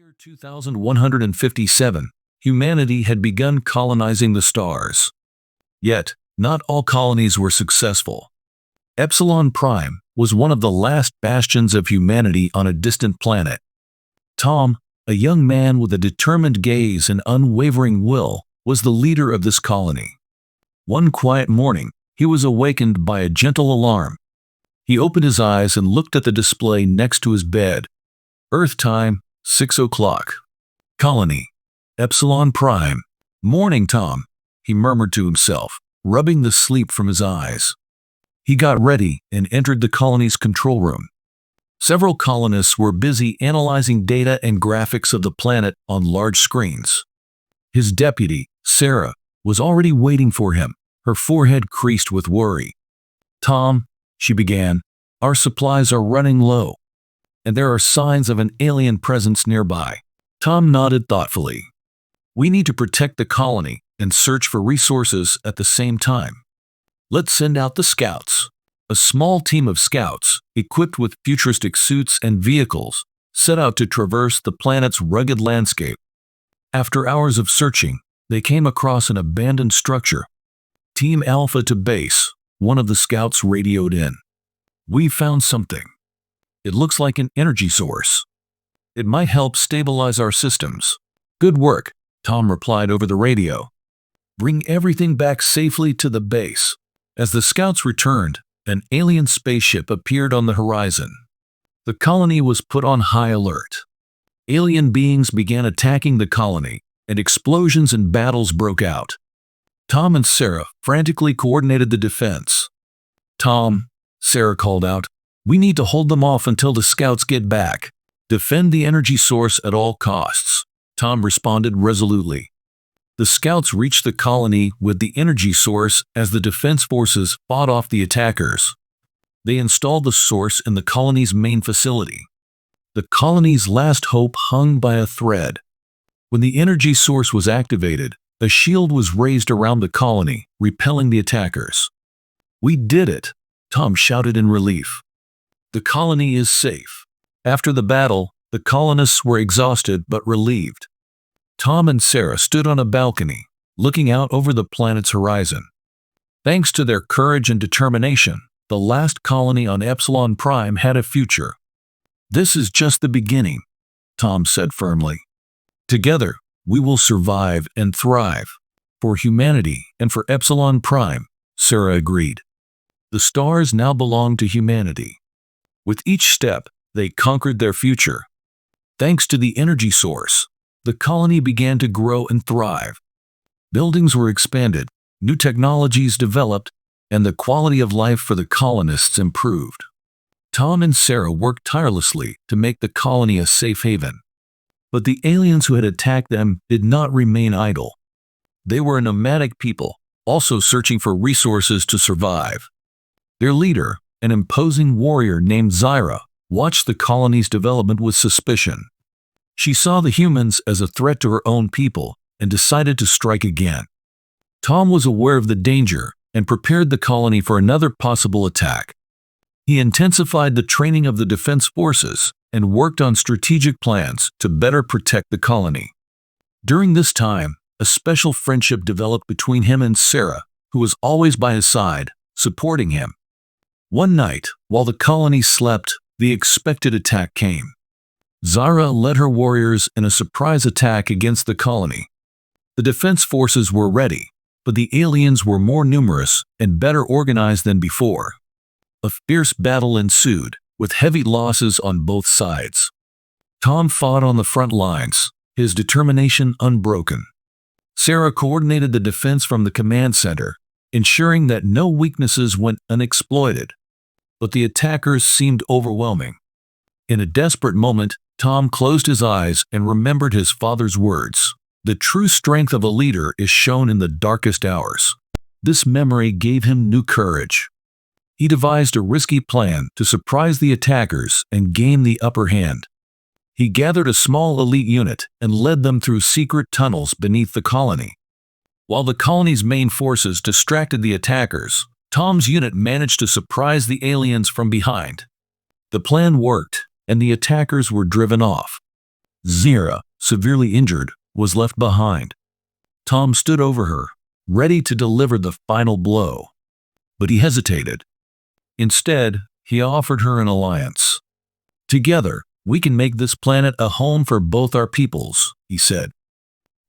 year 2157, humanity had begun colonizing the stars. Yet, not all colonies were successful. Epsilon Prime was one of the last bastions of humanity on a distant planet. Tom, a young man with a determined gaze and unwavering will, was the leader of this colony. One quiet morning, he was awakened by a gentle alarm. He opened his eyes and looked at the display next to his bed. Earth time, 6 o'clock. Colony, Epsilon Prime. Morning, Tom, he murmured to himself, rubbing the sleep from his eyes. He got ready and entered the colony's control room. Several colonists were busy analyzing data and graphics of the planet on large screens. His deputy, Zyra, was already waiting for him, her forehead creased with worry. "Tom," she began, "our supplies are running low, and there are signs of an alien presence nearby." Tom nodded thoughtfully. "We need to protect the colony and search for resources at the same time. Let's send out the scouts." A small team of scouts, equipped with futuristic suits and vehicles, set out to traverse the planet's rugged landscape. After hours of searching, they came across an abandoned structure. "Team Alpha to base," one of the scouts radioed in. "We found something. It looks like an energy source. It might help stabilize our systems." "Good work," Tom replied over the radio. "Bring everything back safely to the base." As the scouts returned, an alien spaceship appeared on the horizon. The colony was put on high alert. Alien beings began attacking the colony, and explosions and battles broke out. Tom and Zyra frantically coordinated the defense. "Tom," Zyra called out, "we need to hold them off until the scouts get back. Defend the energy source at all costs." Tom responded resolutely. The scouts reached the colony with the energy source as the defense forces fought off the attackers. They installed the source in the colony's main facility. The colony's last hope hung by a thread. When the energy source was activated, a shield was raised around the colony, repelling the attackers. "We did it!" Tom shouted in relief. "The colony is safe." After the battle, the colonists were exhausted but relieved. Tom and Zyra stood on a balcony, looking out over the planet's horizon. Thanks to their courage and determination, the last colony on Epsilon Prime had a future. "This is just the beginning," Tom said firmly. "Together, we will survive and thrive. For humanity and for Epsilon Prime," Zyra agreed. The stars now belong to humanity. With each step, they conquered their future. Thanks to the energy source, the colony began to grow and thrive. Buildings were expanded, new technologies developed, and the quality of life for the colonists improved. Tom and Zyra worked tirelessly to make the colony a safe haven. But the aliens who had attacked them did not remain idle. They were a nomadic people, also searching for resources to survive. Their leader, an imposing warrior named Zyra, watched the colony's development with suspicion. She saw the humans as a threat to her own people and decided to strike again. Tom was aware of the danger and prepared the colony for another possible attack. He intensified the training of the defense forces and worked on strategic plans to better protect the colony. During this time, a special friendship developed between him and Zyra, who was always by his side, supporting him. One night, while the colony slept, the expected attack came. Zyra led her warriors in a surprise attack against the colony. The defense forces were ready, but the aliens were more numerous and better organized than before. A fierce battle ensued, with heavy losses on both sides. Tom fought on the front lines, his determination unbroken. Zyra coordinated the defense from the command center, ensuring that no weaknesses went unexploited. But the attackers seemed overwhelming. In a desperate moment, Tom closed his eyes and remembered his father's words. "The true strength of a leader is shown in the darkest hours." This memory gave him new courage. He devised a risky plan to surprise the attackers and gain the upper hand. He gathered a small elite unit and led them through secret tunnels beneath the colony. While the colony's main forces distracted the attackers, Tom's unit managed to surprise the aliens from behind. The plan worked, and the attackers were driven off. Zyra, severely injured, was left behind. Tom stood over her, ready to deliver the final blow. But he hesitated. Instead, he offered her an alliance. "Together, we can make this planet a home for both our peoples," he said.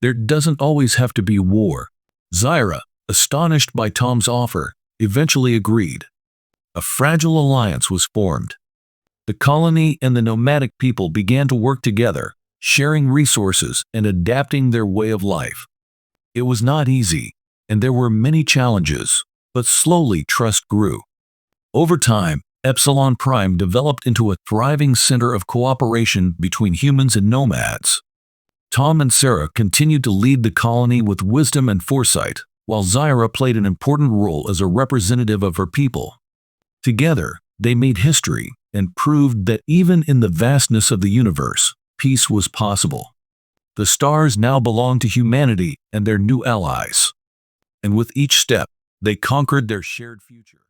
"There doesn't always have to be war." Zyra, astonished by Tom's offer, eventually agreed. A fragile alliance was formed. The colony and the nomadic people began to work together, sharing resources and adapting their way of life. It was not easy, and there were many challenges, but slowly trust grew. Over time, Epsilon Prime developed into a thriving center of cooperation between humans and nomads. Tom and Sarah continued to lead the colony with wisdom and foresight, while Zyra played an important role as a representative of her people. Together, they made history and proved that even in the vastness of the universe, peace was possible. The stars now belong to humanity and their new allies. And with each step, they conquered their shared future.